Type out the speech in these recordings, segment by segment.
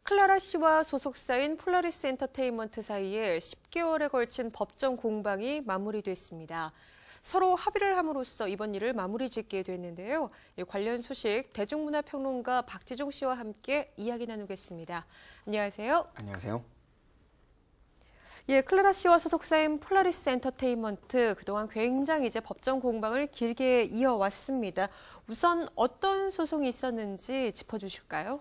클라라 씨와 소속사인 폴라리스 엔터테인먼트 사이에 10개월에 걸친 법정 공방이 마무리됐습니다. 서로 합의를 함으로써 이번 일을 마무리 짓게 됐는데요. 관련 소식 대중문화평론가 박지종 씨와 함께 이야기 나누겠습니다. 안녕하세요. 안녕하세요. 클라라 씨와 소속사인 폴라리스 엔터테인먼트 그동안 굉장히 법정 공방을 길게 이어왔습니다. 우선 어떤 소송이 있었는지 짚어주실까요?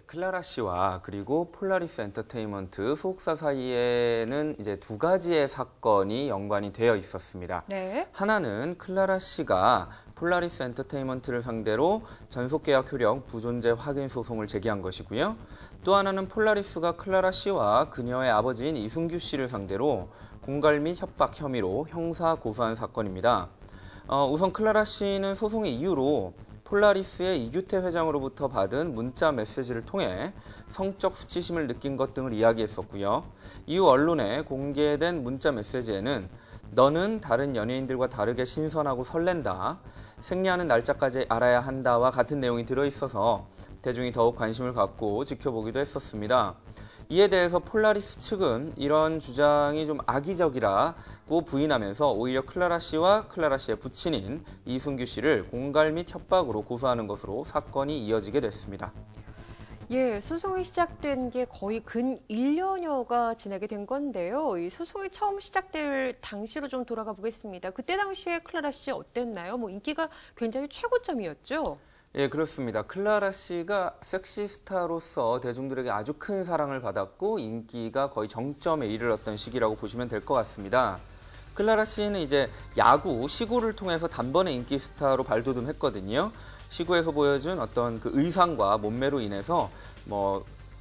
클라라 씨와 그리고 폴라리스 엔터테인먼트 소속사 사이에는 이제 두 가지의 사건이 연관이 되어 있었습니다. 네. 하나는 클라라 씨가 폴라리스 엔터테인먼트를 상대로 전속계약 효력 부존재 확인 소송을 제기한 것이고요. 또 하나는 폴라리스가 클라라 씨와 그녀의 아버지인 이승규 씨를 상대로 공갈 및 협박 혐의로 형사 고소한 사건입니다. 우선 클라라 씨는 소송의 이유로 폴라리스의 이규태 회장으로부터 받은 문자 메시지를 통해 성적 수치심을 느낀 것 등을 이야기했었고요. 이후 언론에 공개된 문자 메시지에는 너는 다른 연예인들과 다르게 신선하고 설렌다. 생리하는 날짜까지 알아야 한다와 같은 내용이 들어있어서 대중이 더욱 관심을 갖고 지켜보기도 했었습니다. 이에 대해서 폴라리스 측은 이런 주장이 좀 악의적이라고 부인하면서 오히려 클라라 씨와 클라라 씨의 부친인 이승규 씨를 공갈 및 협박으로 고소하는 것으로 사건이 이어지게 됐습니다. 소송이 시작된 게 거의 근 1년여가 지나게 된 건데요. 이 소송이 처음 시작될 당시로 좀 돌아가 보겠습니다. 그때 당시에 클라라 씨 어땠나요? 인기가 굉장히 최고점이었죠? 그렇습니다. 클라라 씨가 섹시 스타로서 대중들에게 아주 큰 사랑을 받았고 인기가 거의 정점에 이르렀던 시기라고 보시면 될 것 같습니다. 클라라 씨는 이제 야구, 시구를 통해서 단번에 인기 스타로 발돋움했거든요. 시구에서 보여준 어떤 그 의상과 몸매로 인해서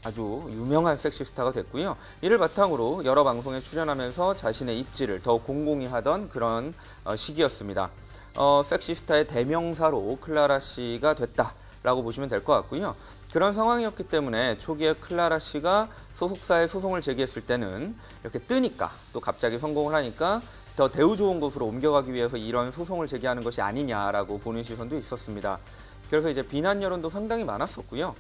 아주 유명한 섹시 스타가 됐고요. 이를 바탕으로 여러 방송에 출연하면서 자신의 입지를 더욱 공공히 하던 그런 시기였습니다. 섹시스타의 대명사로 클라라 씨가 됐다라고 보시면 될 것 같고요. 그런 상황이었기 때문에 초기에 클라라 씨가 소속사에 소송을 제기했을 때는 이렇게 뜨니까 또 갑자기 성공을 하니까 더 대우 좋은 곳으로 옮겨가기 위해서 이런 소송을 제기하는 것이 아니냐라고 보는 시선도 있었습니다. 그래서 이제 비난 여론도 상당히 많았었고요.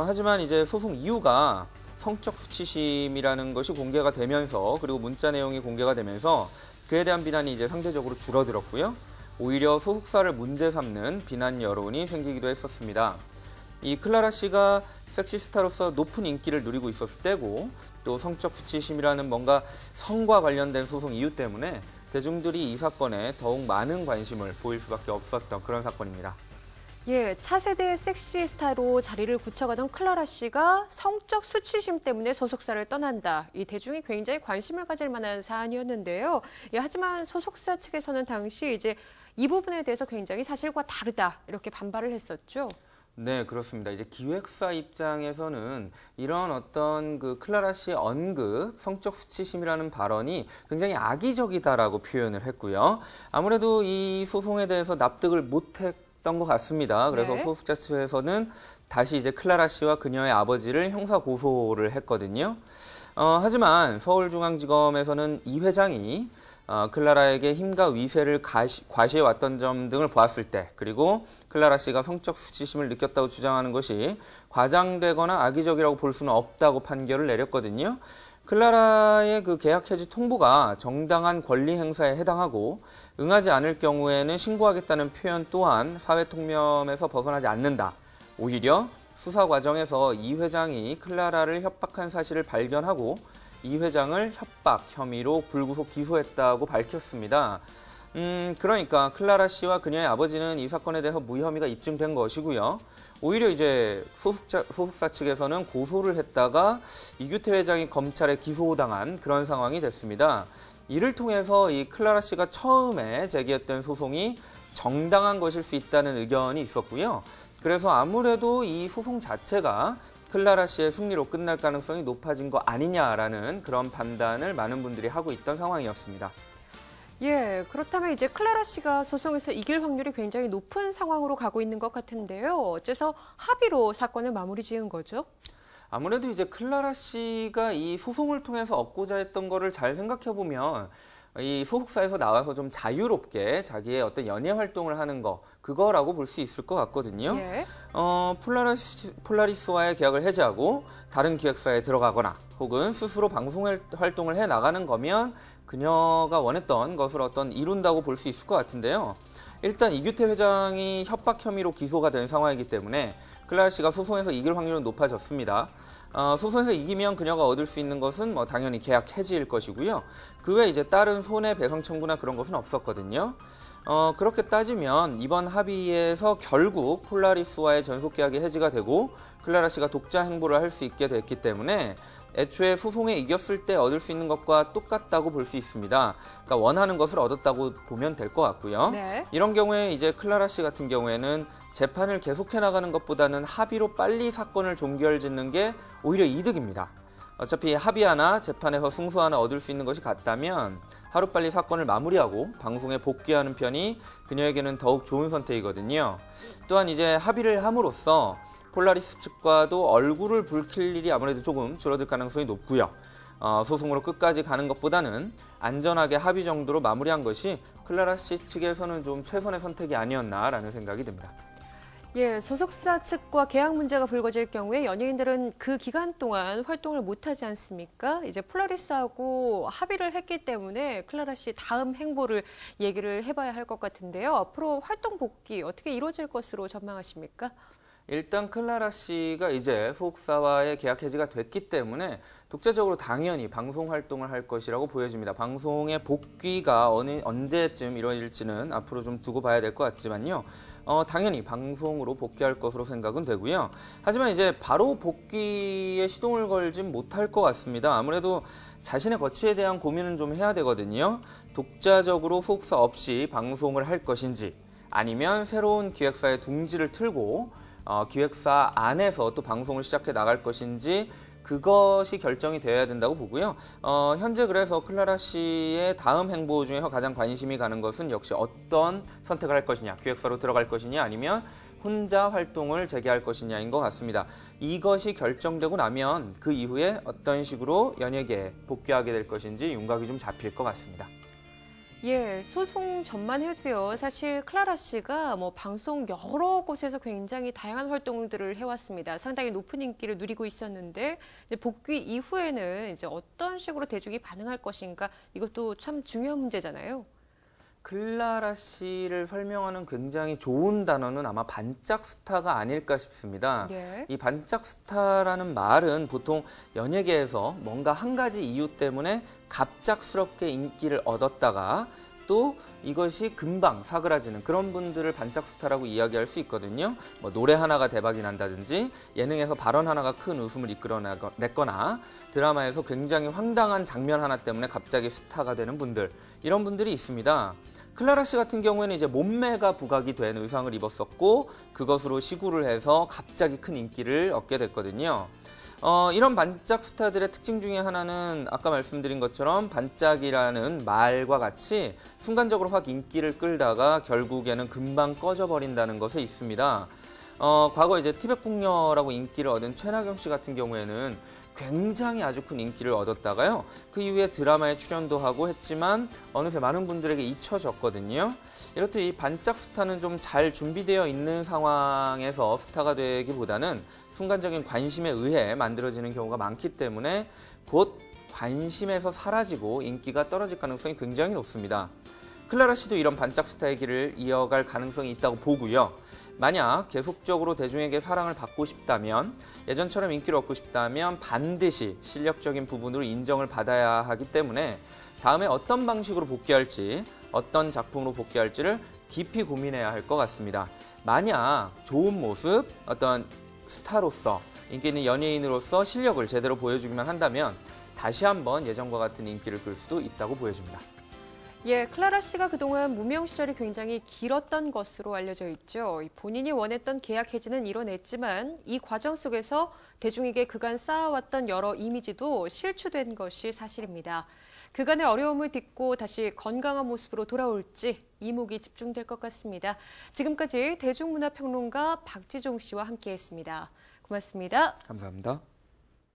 하지만 이제 소송 이유가 성적 수치심이라는 것이 공개가 되면서 그리고 문자 내용이 공개가 되면서 그에 대한 비난이 이제 상대적으로 줄어들었고요. 오히려 소속사를 문제 삼는 비난 여론이 생기기도 했었습니다. 이 클라라 씨가 섹시스타로서 높은 인기를 누리고 있었을 때고 또 성적 수치심이라는 뭔가 성과 관련된 소송 이유 때문에 대중들이 이 사건에 더욱 많은 관심을 보일 수밖에 없었던 그런 사건입니다. 차세대의 섹시스타로 자리를 굳혀가던 클라라 씨가 성적 수치심 때문에 소속사를 떠난다. 이 대중이 굉장히 관심을 가질 만한 사안이었는데요. 하지만 소속사 측에서는 당시 이 부분에 대해서 굉장히 사실과 다르다 이렇게 반발을 했었죠. 네, 그렇습니다. 이제 기획사 입장에서는 이런 어떤 그 클라라 씨의 언급, 성적 수치심이라는 발언이 굉장히 악의적이다라고 표현을 했고요. 아무래도 이 소송에 대해서 납득을 못했던 것 같습니다. 그래서 네. 소속사 측에서는 다시 이제 클라라 씨와 그녀의 아버지를 형사 고소를 했거든요. 하지만 서울중앙지검에서는 이 회장이 클라라에게 힘과 위세를 과시해왔던 점 등을 보았을 때 그리고 클라라 씨가 성적 수치심을 느꼈다고 주장하는 것이 과장되거나 악의적이라고 볼 수는 없다고 판결을 내렸거든요. 클라라의 그 계약 해지 통보가 정당한 권리 행사에 해당하고 응하지 않을 경우에는 신고하겠다는 표현 또한 사회 통념에서 벗어나지 않는다. 오히려 수사 과정에서 이 회장이 클라라를 협박한 사실을 발견하고 이 회장을 협박 혐의로 불구속 기소했다고 밝혔습니다. 그러니까 클라라 씨와 그녀의 아버지는 이 사건에 대해서 무혐의가 입증된 것이고요. 오히려 이제 소속사 측에서는 고소를 했다가 이규태 회장이 검찰에 기소당한 그런 상황이 됐습니다. 이를 통해서 이 클라라 씨가 처음에 제기했던 소송이 정당한 것일 수 있다는 의견이 있었고요. 그래서 아무래도 이 소송 자체가 클라라 씨의 승리로 끝날 가능성이 높아진 거 아니냐라는 그런 판단을 많은 분들이 하고 있던 상황이었습니다. 그렇다면 이제 클라라 씨가 소송에서 이길 확률이 굉장히 높은 상황으로 가고 있는 것 같은데요. 어째서 합의로 사건을 마무리 지은 거죠? 아무래도 이제 클라라 씨가 이 소송을 통해서 얻고자 했던 거를 잘 생각해 보면 이 소속사에서 나와서 좀 자유롭게 자기의 어떤 연예 활동을 하는 거, 그거라고 볼 수 있을 것 같거든요. 예. 폴라리스와의 계약을 해지하고 다른 기획사에 들어가거나 혹은 스스로 방송 활동을 해 나가는 거면 그녀가 원했던 것을 이룬다고 볼 수 있을 것 같은데요. 일단 이규태 회장이 협박 혐의로 기소가 된 상황이기 때문에 클라라 씨가 소송에서 이길 확률은 높아졌습니다. 소송에서 이기면 그녀가 얻을 수 있는 것은 당연히 계약 해지일 것이고요. 그 외에 이제 다른 손해배상 청구나 그런 것은 없었거든요. 그렇게 따지면 이번 합의에서 결국 폴라리스와의 전속 계약이 해지가 되고 클라라 씨가 독자 행보를 할 수 있게 됐기 때문에 애초에 소송에 이겼을 때 얻을 수 있는 것과 똑같다고 볼 수 있습니다. 그러니까 원하는 것을 얻었다고 보면 될 것 같고요. 네. 이런 경우에 이제 클라라 씨 같은 경우에는 재판을 계속해 나가는 것보다는 합의로 빨리 사건을 종결짓는 게 오히려 이득입니다. 어차피 합의하나 재판에서 승소 하나 얻을 수 있는 것이 같다면 하루빨리 사건을 마무리하고 방송에 복귀하는 편이 그녀에게는 더욱 좋은 선택이거든요. 또한 이제 합의를 함으로써 폴라리스 측과도 얼굴을 붉힐 일이 아무래도 조금 줄어들 가능성이 높고요. 소송으로 끝까지 가는 것보다는 안전하게 합의 정도로 마무리한 것이 클라라 씨 측에서는 좀 최선의 선택이 아니었나라는 생각이 듭니다. 예, 소속사 측과 계약 문제가 불거질 경우에 연예인들은 그 기간 동안 활동을 못하지 않습니까? 이제 폴라리스하고 합의를 했기 때문에 클라라 씨 다음 행보를 얘기를 해봐야 할 것 같은데요. 앞으로 활동 복귀 어떻게 이루어질 것으로 전망하십니까? 일단 클라라 씨가 이제 소속사와의 계약 해지가 됐기 때문에 독자적으로 당연히 방송 활동을 할 것이라고 보여집니다. 방송의 복귀가 언제쯤 이루어질지는 앞으로 좀 두고 봐야 될 것 같지만요. 당연히 방송으로 복귀할 것으로 생각은 되고요. 하지만 이제 바로 복귀에 시동을 걸진 못할 것 같습니다. 아무래도 자신의 거취에 대한 고민은 좀 해야 되거든요. 독자적으로 소속사 없이 방송을 할 것인지 아니면 새로운 기획사의 둥지를 틀고 기획사 안에서 또 방송을 시작해 나갈 것인지 그것이 결정이 되어야 된다고 보고요. 현재 그래서 클라라 씨의 다음 행보 중에서 가장 관심이 가는 것은 역시 어떤 선택을 할 것이냐, 기획사로 들어갈 것이냐 아니면 혼자 활동을 재개할 것이냐인 것 같습니다. 이것이 결정되고 나면 그 이후에 어떤 식으로 연예계에 복귀하게 될 것인지 윤곽이 좀 잡힐 것 같습니다. 예, 소송 전만해도요. 사실 클라라 씨가 방송 여러 곳에서 굉장히 다양한 활동들을 해왔습니다. 상당히 높은 인기를 누리고 있었는데 이제 복귀 이후에는 이제 어떤 식으로 대중이 반응할 것인가 이것도 참 중요한 문제잖아요. 클라라 씨를 설명하는 굉장히 좋은 단어는 아마 반짝 스타가 아닐까 싶습니다. 예. 이 반짝 스타라는 말은 보통 연예계에서 뭔가 한 가지 이유 때문에 갑작스럽게 인기를 얻었다가 또 이것이 금방 사그라지는 그런 분들을 반짝 스타라고 이야기할 수 있거든요. 노래 하나가 대박이 난다든지 예능에서 발언 하나가 큰 웃음을 이끌어냈거나 드라마에서 굉장히 황당한 장면 하나 때문에 갑자기 스타가 되는 분들, 이런 분들이 있습니다. 클라라 씨 같은 경우에는 이제 몸매가 부각이 된 의상을 입었었고 그것으로 시구를 해서 갑자기 큰 인기를 얻게 됐거든요. 이런 반짝 스타들의 특징 중에 하나는 아까 말씀드린 것처럼 반짝이라는 말과 같이 순간적으로 확 인기를 끌다가 결국에는 금방 꺼져버린다는 것에 있습니다. 과거 이제 티백궁녀라고 인기를 얻은 최나경 씨 같은 경우에는 굉장히 아주 큰 인기를 얻었다가요. 그 이후에 드라마에 출연도 하고 했지만 어느새 많은 분들에게 잊혀졌거든요. 이렇듯 이 반짝 스타는 좀 잘 준비되어 있는 상황에서 스타가 되기보다는 순간적인 관심에 의해 만들어지는 경우가 많기 때문에 곧 관심에서 사라지고 인기가 떨어질 가능성이 굉장히 높습니다. 클라라 씨도 이런 반짝 스타의 길을 이어갈 가능성이 있다고 보고요. 만약 계속적으로 대중에게 사랑을 받고 싶다면, 예전처럼 인기를 얻고 싶다면 반드시 실력적인 부분으로 인정을 받아야 하기 때문에 다음에 어떤 방식으로 복귀할지, 어떤 작품으로 복귀할지를 깊이 고민해야 할 것 같습니다. 만약 좋은 모습, 어떤 스타로서, 인기 있는 연예인으로서 실력을 제대로 보여주기만 한다면 다시 한번 예전과 같은 인기를 끌 수도 있다고 보여집니다. 예, 클라라 씨가 그동안 무명 시절이 굉장히 길었던 것으로 알려져 있죠. 본인이 원했던 계약 해지는 이뤄냈지만 이 과정 속에서 대중에게 그간 쌓아왔던 여러 이미지도 실추된 것이 사실입니다. 그간의 어려움을 딛고 다시 건강한 모습으로 돌아올지 이목이 집중될 것 같습니다. 지금까지 대중문화평론가 박지종 씨와 함께했습니다. 고맙습니다. 감사합니다.